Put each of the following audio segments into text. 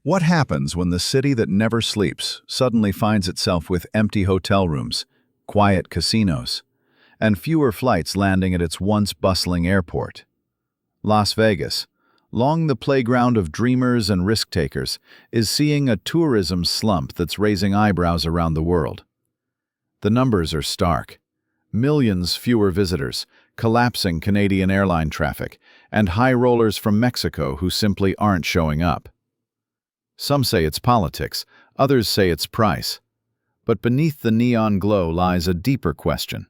What happens when the city that never sleeps suddenly finds itself with empty hotel rooms, quiet casinos, and fewer flights landing at its once bustling airport? Las Vegas, long the playground of dreamers and risk-takers, is seeing a tourism slump that's raising eyebrows around the world. The numbers are stark. Millions fewer visitors, collapsing Canadian airline traffic, and high rollers from Mexico who simply aren't showing up. Some say it's politics, others say it's price. But beneath the neon glow lies a deeper question.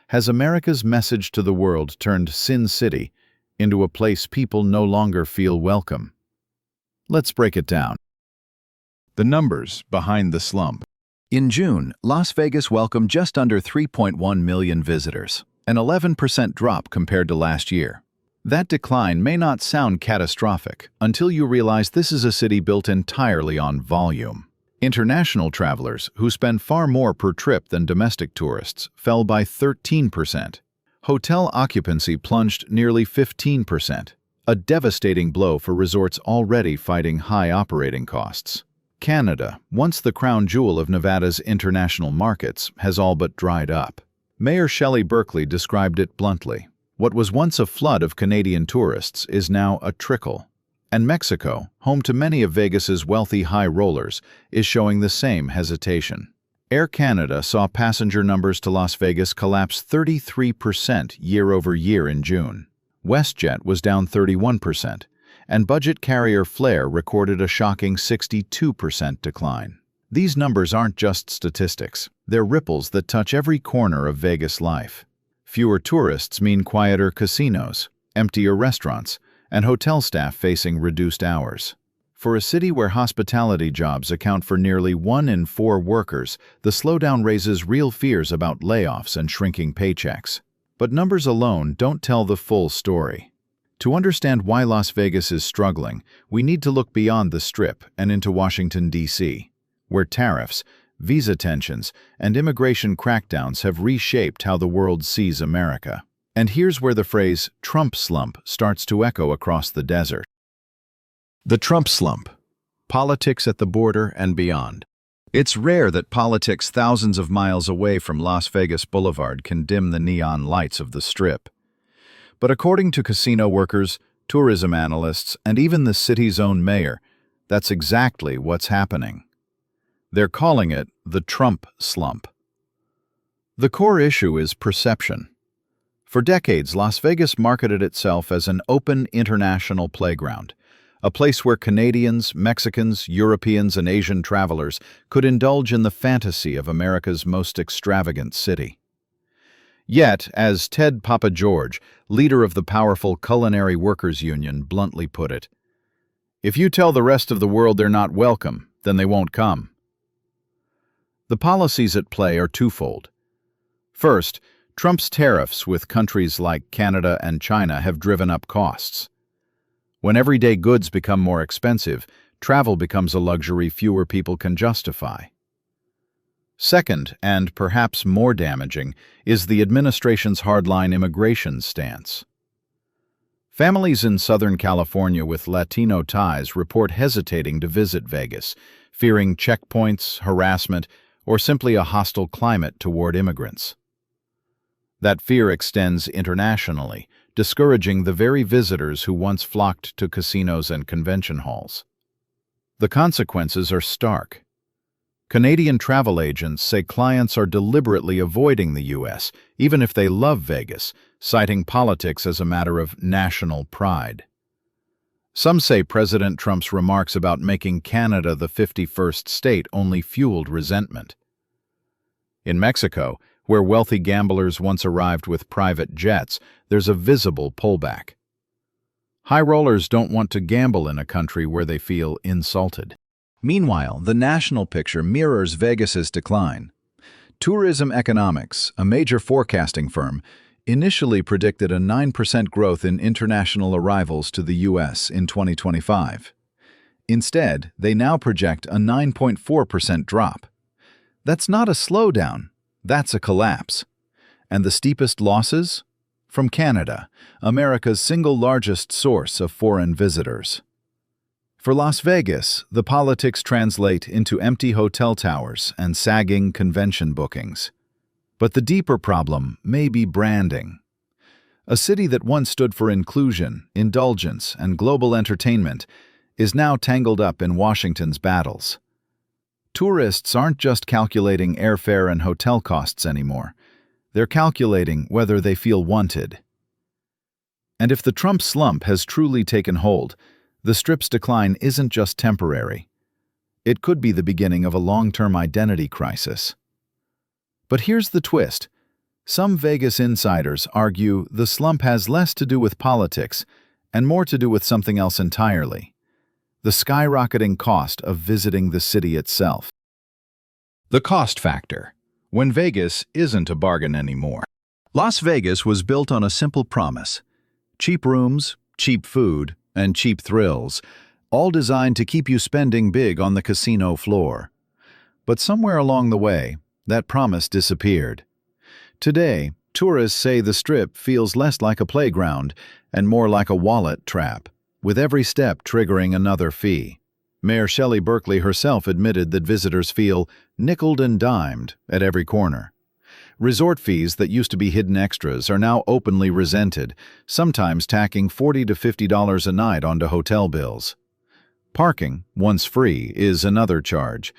Has America's message to the world turned Sin City into a place people no longer feel welcome? Let's break it down. The numbers behind the slump. In June, Las Vegas welcomed just under 3.1 million visitors, an 11% drop compared to last year. That decline may not sound catastrophic until you realize this is a city built entirely on volume. International travelers, who spend far more per trip than domestic tourists, fell by 13%. Hotel occupancy plunged nearly 15%, a devastating blow for resorts already fighting high operating costs. Canada, once the crown jewel of Nevada's international markets, has all but dried up. Mayor Shelley Berkeley described it bluntly. What was once a flood of Canadian tourists is now a trickle. And Mexico, home to many of Vegas's wealthy high rollers, is showing the same hesitation. Air Canada saw passenger numbers to Las Vegas collapse 33% year-over-year in June. WestJet was down 31%, and budget carrier Flair recorded a shocking 62% decline. These numbers aren't just statistics. They're ripples that touch every corner of Vegas life. Fewer tourists mean quieter casinos, emptier restaurants, and hotel staff facing reduced hours. For a city where hospitality jobs account for nearly 1 in 4 workers, the slowdown raises real fears about layoffs and shrinking paychecks. But numbers alone don't tell the full story. To understand why Las Vegas is struggling, we need to look beyond the Strip and into Washington, D.C., where tariffs, visa tensions, and immigration crackdowns have reshaped how the world sees America. And here's where the phrase Trump slump starts to echo across the desert. The Trump slump. Politics at the border and beyond. It's rare that politics thousands of miles away from Las Vegas Boulevard can dim the neon lights of the Strip. But according to casino workers, tourism analysts, and even the city's own mayor, that's exactly what's happening. They're calling it the Trump slump. The core issue is perception. For decades, Las Vegas marketed itself as an open international playground, a place where Canadians, Mexicans, Europeans, and Asian travelers could indulge in the fantasy of America's most extravagant city. Yet, as Ted Papa George, leader of the powerful Culinary Workers Union, bluntly put it, "If you tell the rest of the world they're not welcome, then they won't come." The policies at play are twofold. First, Trump's tariffs with countries like Canada and China have driven up costs. When everyday goods become more expensive, travel becomes a luxury fewer people can justify. Second, and perhaps more damaging, is the administration's hardline immigration stance. Families in Southern California with Latino ties report hesitating to visit Vegas, fearing checkpoints, harassment, or simply a hostile climate toward immigrants. That fear extends internationally, discouraging the very visitors who once flocked to casinos and convention halls. The consequences are stark. Canadian travel agents say clients are deliberately avoiding the U.S., even if they love Vegas, citing politics as a matter of national pride. Some say President Trump's remarks about making Canada the 51st state only fueled resentment. In Mexico, where wealthy gamblers once arrived with private jets, there's a visible pullback. High rollers don't want to gamble in a country where they feel insulted. Meanwhile, the national picture mirrors Vegas's decline. Tourism Economics, a major forecasting firm, initially predicted a 9% growth in international arrivals to the U.S. in 2025. Instead, they now project a 9.4% drop. That's not a slowdown, that's a collapse. And the steepest losses? From Canada, America's single largest source of foreign visitors. For Las Vegas, the politics translate into empty hotel towers and sagging convention bookings. But the deeper problem may be branding. A city that once stood for inclusion, indulgence, and global entertainment is now tangled up in Washington's battles. Tourists aren't just calculating airfare and hotel costs anymore. They're calculating whether they feel wanted. And if the Trump slump has truly taken hold, the Strip's decline isn't just temporary. It could be the beginning of a long-term identity crisis. But here's the twist. Some Vegas insiders argue the slump has less to do with politics and more to do with something else entirely: the skyrocketing cost of visiting the city itself. The cost factor, when Vegas isn't a bargain anymore. Las Vegas was built on a simple promise: cheap rooms, cheap food, and cheap thrills, all designed to keep you spending big on the casino floor. But somewhere along the way, that promise disappeared. Today, tourists say the Strip feels less like a playground and more like a wallet trap, with every step triggering another fee. Mayor Shelley Berkeley herself admitted that visitors feel nickeled and dimed at every corner. Resort fees that used to be hidden extras are now openly resented, sometimes tacking $40 to $50 a night onto hotel bills. Parking, once free, is another charge.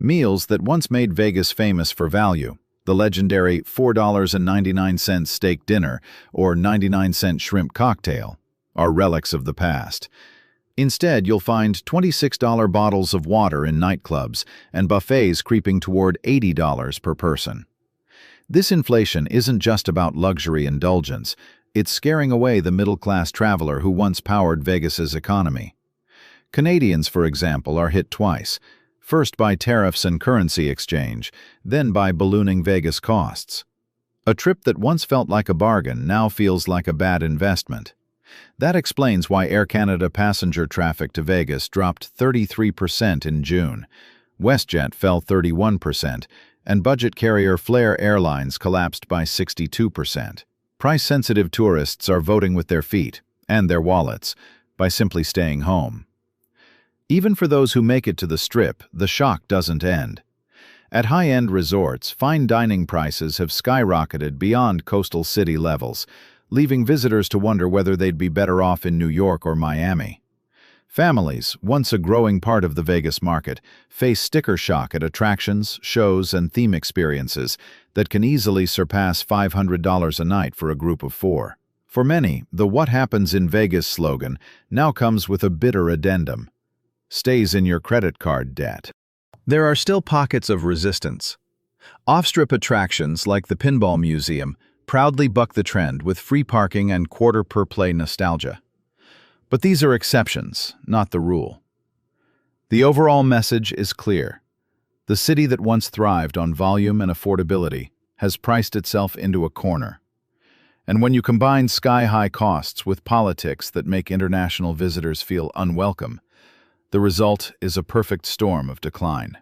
Meals that once made Vegas famous for value, the legendary $4.99 steak dinner or 99-cent shrimp cocktail, are relics of the past. Instead, you'll find $26 bottles of water in nightclubs and buffets creeping toward $80 per person. This inflation isn't just about luxury indulgence. It's scaring away the middle-class traveler who once powered Vegas's economy. Canadians, for example, are hit twice, first by tariffs and currency exchange, then by ballooning Vegas costs. A trip that once felt like a bargain now feels like a bad investment. That explains why Air Canada passenger traffic to Vegas dropped 33% in June. WestJet fell 31%, and budget carrier Flair Airlines collapsed by 62%. Price-sensitive tourists are voting with their feet, and their wallets, by simply staying home. Even for those who make it to the Strip, the shock doesn't end. At high-end resorts, fine dining prices have skyrocketed beyond coastal city levels, leaving visitors to wonder whether they'd be better off in New York or Miami. Families, once a growing part of the Vegas market, face sticker shock at attractions, shows, and theme experiences that can easily surpass $500 a night for a group of 4. For many, the "What Happens in Vegas" slogan now comes with a bitter addendum: stays in your credit card debt. There are still pockets of resistance. Off-strip attractions like the Pinball Museum proudly buck the trend with free parking and quarter-per-play nostalgia. But these are exceptions, not the rule. The overall message is clear. The city that once thrived on volume and affordability has priced itself into a corner. And when you combine sky-high costs with politics that make international visitors feel unwelcome, the result is a perfect storm of decline.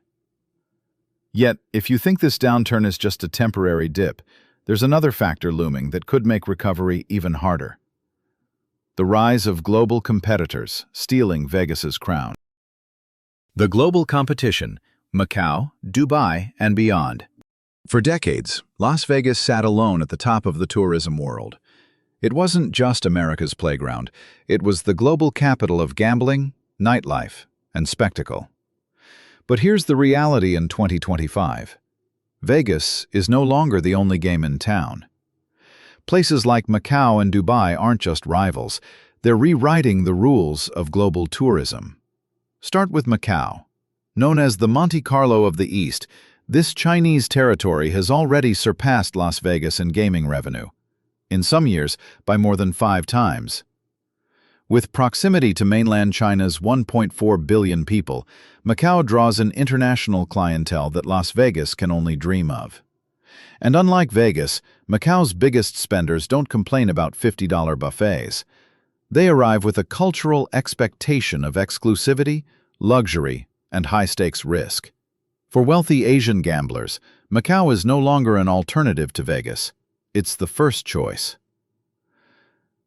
Yet, if you think this downturn is just a temporary dip, there's another factor looming that could make recovery even harder: the rise of global competitors stealing Vegas's crown. The global competition: Macau, Dubai, and beyond. For decades, Las Vegas sat alone at the top of the tourism world. It wasn't just America's playground. It was the global capital of gambling, nightlife, and spectacle. But here's the reality in 2025. Vegas is no longer the only game in town. Places like Macau and Dubai aren't just rivals, they're rewriting the rules of global tourism. Start with Macau. Known as the Monte Carlo of the East, this Chinese territory has already surpassed Las Vegas in gaming revenue, in some years by more than 5 times. With proximity to mainland China's 1.4 billion people, Macau draws an international clientele that Las Vegas can only dream of. And unlike Vegas, Macau's biggest spenders don't complain about $50 buffets. They arrive with a cultural expectation of exclusivity, luxury, and high-stakes risk. For wealthy Asian gamblers, Macau is no longer an alternative to Vegas. It's the first choice.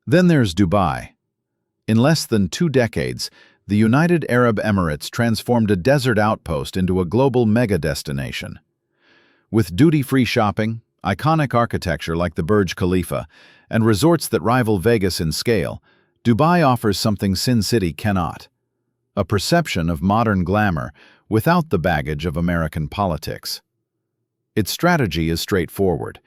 Then there's Dubai. In less than 2 decades, The United Arab Emirates transformed a desert outpost into a global mega-destination. With duty-free shopping, iconic architecture like the Burj Khalifa, and resorts that rival Vegas in scale, Dubai offers something Sin City cannot: a perception of modern glamour without the baggage of American politics. Its strategy is straightforward.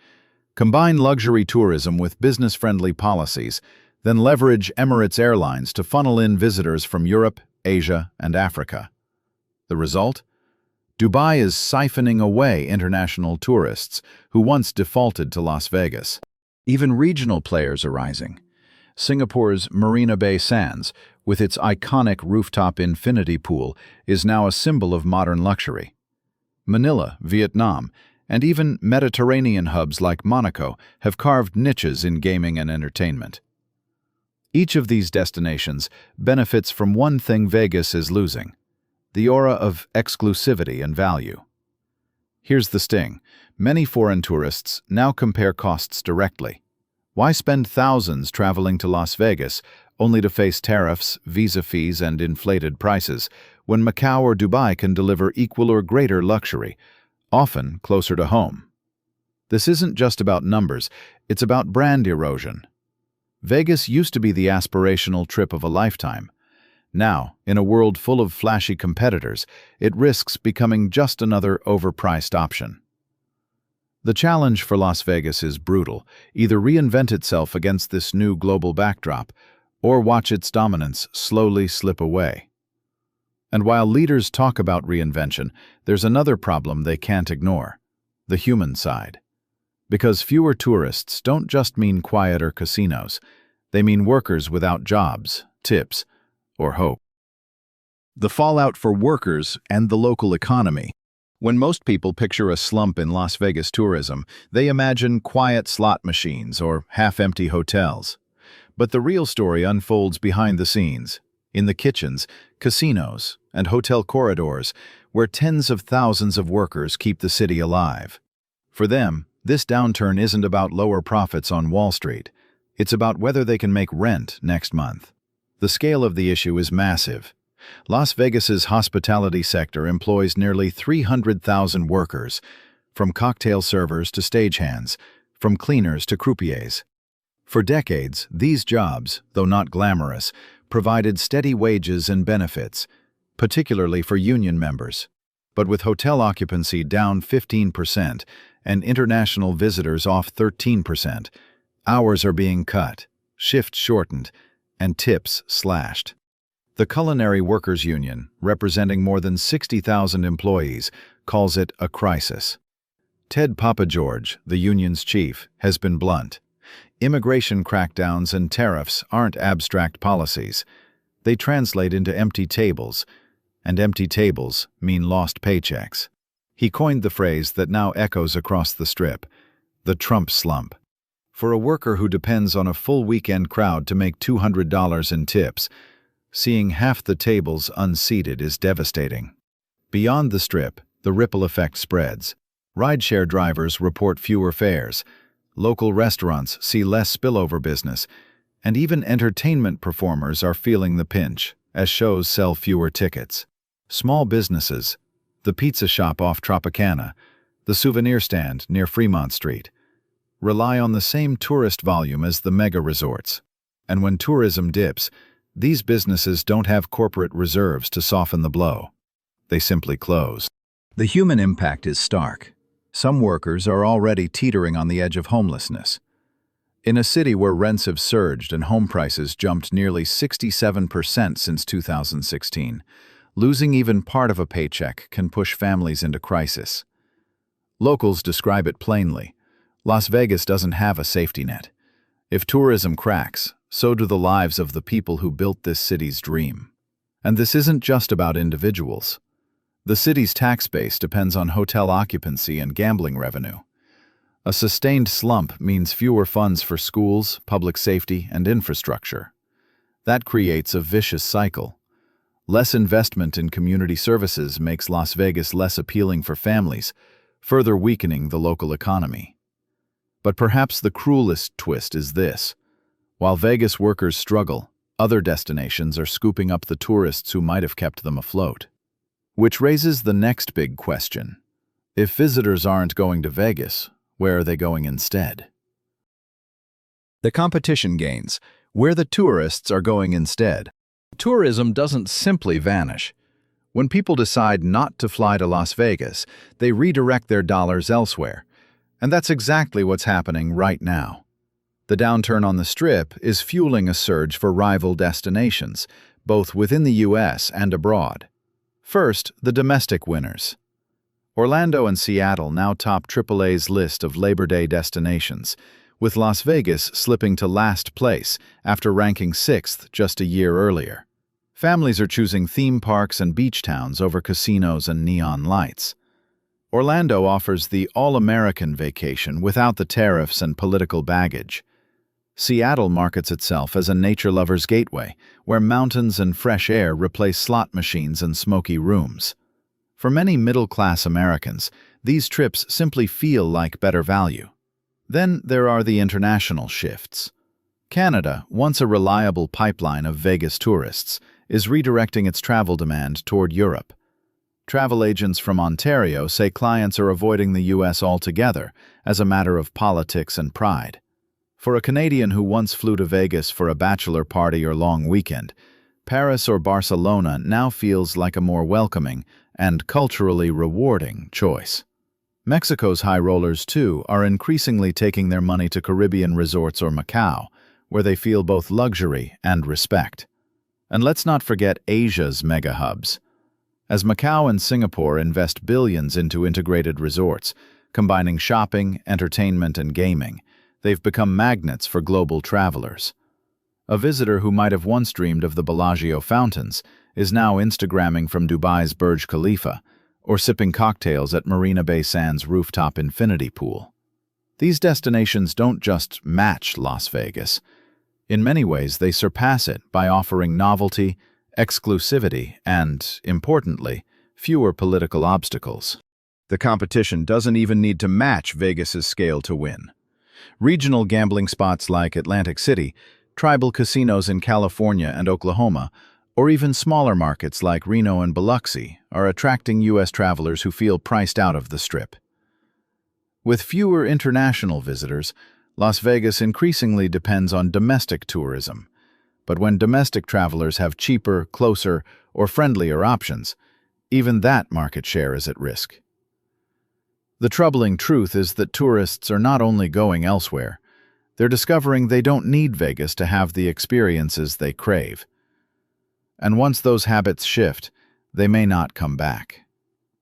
Combine luxury tourism with business-friendly policies, then leverage Emirates Airlines to funnel in visitors from Europe, Asia, and Africa. The result? Dubai is siphoning away international tourists who once defaulted to Las Vegas. Even regional players are rising. Singapore's Marina Bay Sands, with its iconic rooftop infinity pool, is now a symbol of modern luxury. Manila, Vietnam, and even Mediterranean hubs like Monaco have carved niches in gaming and entertainment. Each of these destinations benefits from one thing Vegas is losing: the aura of exclusivity and value. Here's the sting: many foreign tourists now compare costs directly. Why spend thousands traveling to Las Vegas only to face tariffs, visa fees, and inflated prices, when Macau or Dubai can deliver equal or greater luxury, often closer to home? This isn't just about numbers, it's about brand erosion. Vegas used to be the aspirational trip of a lifetime. Now, in a world full of flashy competitors, it risks becoming just another overpriced option. The challenge for Las Vegas is brutal: either reinvent itself against this new global backdrop, or watch its dominance slowly slip away. And while leaders talk about reinvention, there's another problem they can't ignore: the human side. Because fewer tourists don't just mean quieter casinos, they mean workers without jobs, tips, or hope. The fallout for workers and the local economy. When most people picture a slump in Las Vegas tourism, they imagine quiet slot machines or half-empty hotels. But the real story unfolds behind the scenes, in the kitchens, casinos, and hotel corridors, where tens of thousands of workers keep the city alive. For them, this downturn isn't about lower profits on Wall Street. It's about whether they can make rent next month. The scale of the issue is massive. Las Vegas's hospitality sector employs nearly 300,000 workers, from cocktail servers to stagehands, from cleaners to croupiers. For decades, these jobs, though not glamorous, provided steady wages and benefits, particularly for union members. But with hotel occupancy down 15% and international visitors off 13%, hours are being cut, shifts shortened, and tips slashed. The Culinary Workers Union, representing more than 60,000 employees, calls it a crisis. Ted Papageorge, the union's chief, has been blunt. Immigration crackdowns and tariffs aren't abstract policies. They translate into empty tables, and empty tables mean lost paychecks. He coined the phrase that now echoes across the Strip: the Trump slump. For a worker who depends on a full weekend crowd to make $200 in tips, seeing half the tables unseated is devastating. Beyond the Strip, the ripple effect spreads. Rideshare drivers report fewer fares, local restaurants see less spillover business, and even entertainment performers are feeling the pinch as shows sell fewer tickets. Small businesses, the pizza shop off Tropicana, the souvenir stand near Fremont Street, rely on the same tourist volume as the mega resorts. And when tourism dips, these businesses don't have corporate reserves to soften the blow. They simply close. The human impact is stark. Some workers are already teetering on the edge of homelessness. In a city where rents have surged and home prices jumped nearly 67% since 2016, losing even part of a paycheck can push families into crisis. Locals describe it plainly: Las Vegas doesn't have a safety net. If tourism cracks, so do the lives of the people who built this city's dream. And this isn't just about individuals. The city's tax base depends on hotel occupancy and gambling revenue. A sustained slump means fewer funds for schools, public safety, and infrastructure. That creates a vicious cycle. Less investment in community services makes Las Vegas less appealing for families, further weakening the local economy. But perhaps the cruelest twist is this: while Vegas workers struggle, Other destinations are scooping up the tourists who might have kept them afloat. Which raises the next big question. If visitors aren't going to Vegas, where are they going instead? The competition gains, where the tourists are going instead. Tourism doesn't simply vanish. When people decide not to fly to Las Vegas, they redirect their dollars elsewhere. And that's exactly what's happening right now. The downturn on the Strip is fueling a surge for rival destinations, both within the U.S. and abroad. First, the domestic winners. Orlando and Seattle now top AAA's list of Labor Day destinations, with Las Vegas slipping to last place after ranking 6th just a year earlier. Families are choosing theme parks and beach towns over casinos and neon lights. Orlando offers the all-American vacation without the tariffs and political baggage. Seattle markets itself as a nature lover's gateway, where mountains and fresh air replace slot machines and smoky rooms. For many middle-class Americans, these trips simply feel like better value. Then there are the international shifts. Canada, once a reliable pipeline of Vegas tourists, is redirecting its travel demand toward Europe. Travel agents from Ontario say clients are avoiding the U.S. altogether as a matter of politics and pride. For a Canadian who once flew to Vegas for a bachelor party or long weekend, Paris or Barcelona now feels like a more welcoming and culturally rewarding choice. Mexico's high rollers, too, are increasingly taking their money to Caribbean resorts or Macau, where they feel both luxury and respect. And let's not forget Asia's mega hubs. As Macau and Singapore invest billions into integrated resorts, combining shopping, entertainment, and gaming, they've become magnets for global travelers. A visitor who might have once dreamed of the Bellagio fountains is now Instagramming from Dubai's Burj Khalifa, or sipping cocktails at Marina Bay Sands' rooftop infinity pool. These destinations don't just match Las Vegas. In many ways, they surpass it by offering novelty, exclusivity, and, importantly, fewer political obstacles. The competition doesn't even need to match Vegas's scale to win. Regional gambling spots like Atlantic City, tribal casinos in California and Oklahoma, or even smaller markets like Reno and Biloxi are attracting U.S. travelers who feel priced out of the Strip. With fewer international visitors, Las Vegas increasingly depends on domestic tourism. But when domestic travelers have cheaper, closer, or friendlier options, even that market share is at risk. The troubling truth is that tourists are not only going elsewhere, they're discovering they don't need Vegas to have the experiences they crave. And once those habits shift, they may not come back.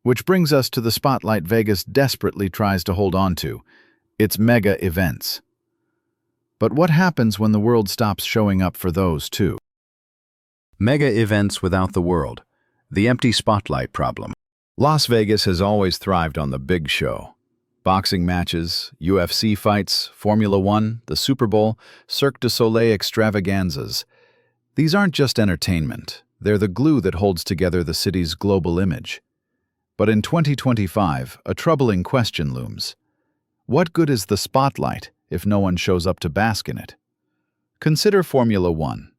Which brings us to the spotlight Vegas desperately tries to hold on to, its mega events. But what happens when the world stops showing up for those too? Mega events without the world. The empty spotlight problem. Las Vegas has always thrived on the big show. Boxing matches, UFC fights, Formula One, the Super Bowl, Cirque du Soleil extravaganzas. These aren't just entertainment, they're the glue that holds together the city's global image. But in 2025, a troubling question looms. What good is the spotlight if no one shows up to bask in it? Consider Formula One.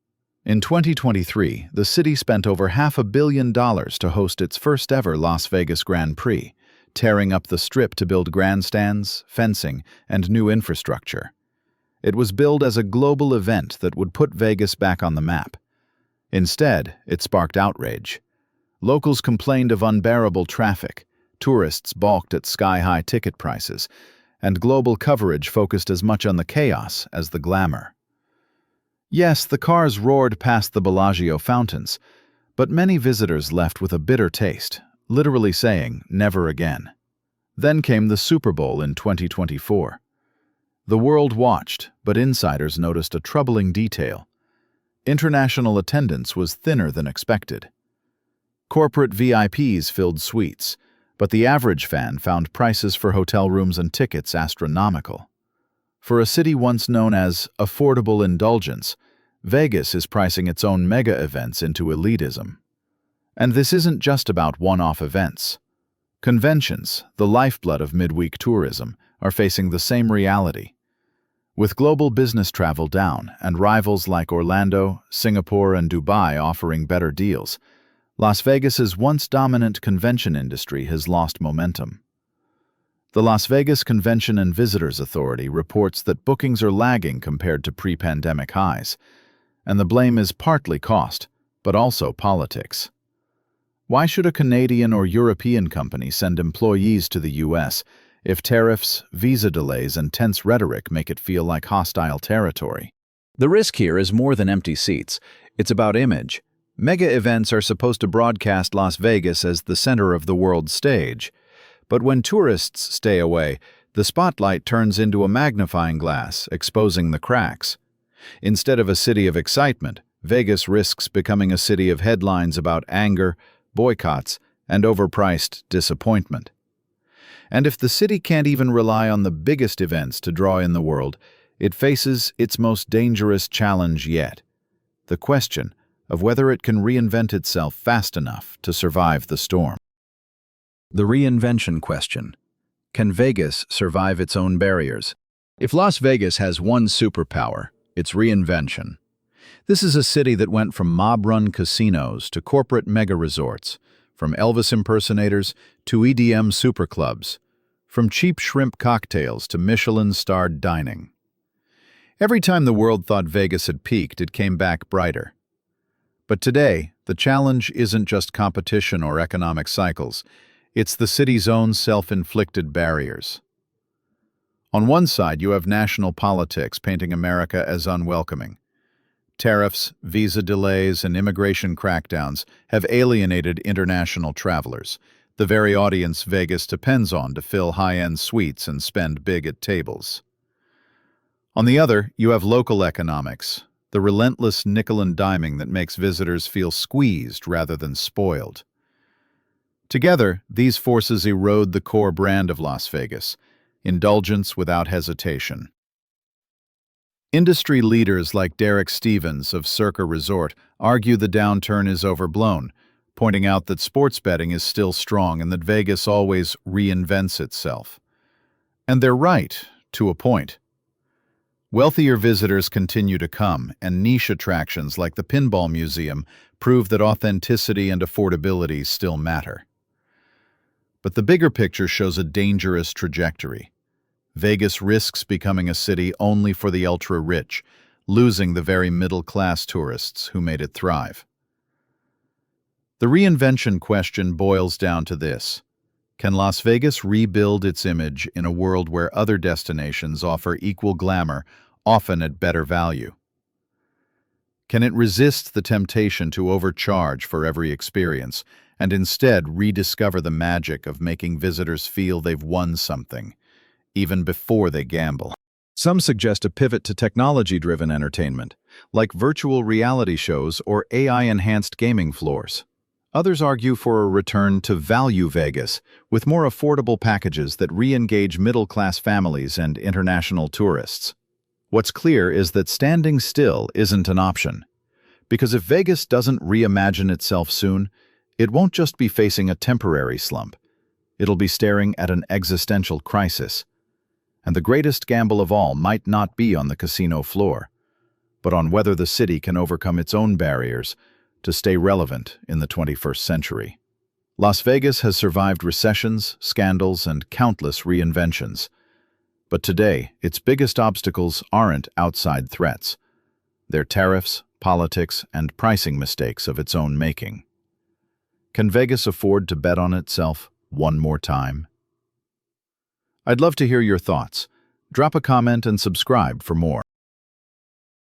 In 2023, the city spent over $500 million to host its first-ever Las Vegas Grand Prix, tearing up the Strip to build grandstands, fencing, and new infrastructure. It was billed as a global event that would put Vegas back on the map. Instead, it sparked outrage. Locals complained of unbearable traffic, tourists balked at sky-high ticket prices, and global coverage focused as much on the chaos as the glamour. Yes, the cars roared past the Bellagio fountains, but many visitors left with a bitter taste, literally saying, "Never again." Then came the Super Bowl in 2024. The world watched, but insiders noticed a troubling detail. International attendance was thinner than expected. Corporate VIPs filled suites, but the average fan found prices for hotel rooms and tickets astronomical. For a city once known as affordable indulgence, Vegas is pricing its own mega events into elitism. And this isn't just about one-off events. Conventions, the lifeblood of midweek tourism, are facing the same reality. With global business travel down and rivals like Orlando, Singapore, and Dubai offering better deals, Las Vegas's once dominant convention industry has lost momentum. The Las Vegas Convention and Visitors Authority reports that bookings are lagging compared to pre-pandemic highs, and the blame is partly cost, but also politics. Why should a Canadian or European company send employees to the US if tariffs, visa delays, and tense rhetoric make it feel like hostile territory? The risk here is more than empty seats. It's about image. Mega events are supposed to broadcast Las Vegas as the center of the world stage. But when tourists stay away, the spotlight turns into a magnifying glass, exposing the cracks. Instead of a city of excitement, Vegas risks becoming a city of headlines about anger, boycotts, and overpriced disappointment. And if the city can't even rely on the biggest events to draw in the world, it faces its most dangerous challenge yet: the question of whether it can reinvent itself fast enough to survive the storm. The reinvention question. Can Vegas survive its own barriers? If Las Vegas has one superpower, it's reinvention. This is a city that went from mob-run casinos to corporate mega-resorts, from Elvis impersonators to EDM superclubs, from cheap shrimp cocktails to Michelin-starred dining. Every time the world thought Vegas had peaked, it came back brighter. But today, the challenge isn't just competition or economic cycles. It's the city's own self-inflicted barriers. On one side, you have national politics painting America as unwelcoming. Tariffs, visa delays, and immigration crackdowns have alienated international travelers, the very audience Vegas depends on to fill high-end suites and spend big at tables. On the other, you have local economics, the relentless nickel and diming that makes visitors feel squeezed rather than spoiled. Together, these forces erode the core brand of Las Vegas: indulgence without hesitation. Industry leaders like Derek Stevens of Circa Resort argue the downturn is overblown, pointing out that sports betting is still strong and that Vegas always reinvents itself. And they're right, to a point. Wealthier visitors continue to come, and niche attractions like the Pinball Museum prove that authenticity and affordability still matter. But the bigger picture shows a dangerous trajectory. Vegas risks becoming a city only for the ultra-rich, losing the very middle-class tourists who made it thrive. The reinvention question boils down to this: can Las Vegas rebuild its image in a world where other destinations offer equal glamour, often at better value? Can it resist the temptation to overcharge for every experience, and instead rediscover the magic of making visitors feel they've won something, even before they gamble? Some suggest a pivot to technology-driven entertainment, like virtual reality shows or AI-enhanced gaming floors. Others argue for a return to Value Vegas, with more affordable packages that re-engage middle-class families and international tourists. What's clear is that standing still isn't an option, because if Vegas doesn't reimagine itself soon, it won't just be facing a temporary slump. It'll be staring at an existential crisis. And the greatest gamble of all might not be on the casino floor, but on whether the city can overcome its own barriers to stay relevant in the 21st century. Las Vegas has survived recessions, scandals, and countless reinventions. But today, its biggest obstacles aren't outside threats. They're tariffs, politics, and pricing mistakes of its own making. Can Vegas afford to bet on itself one more time? I'd love to hear your thoughts. Drop a comment and subscribe for more.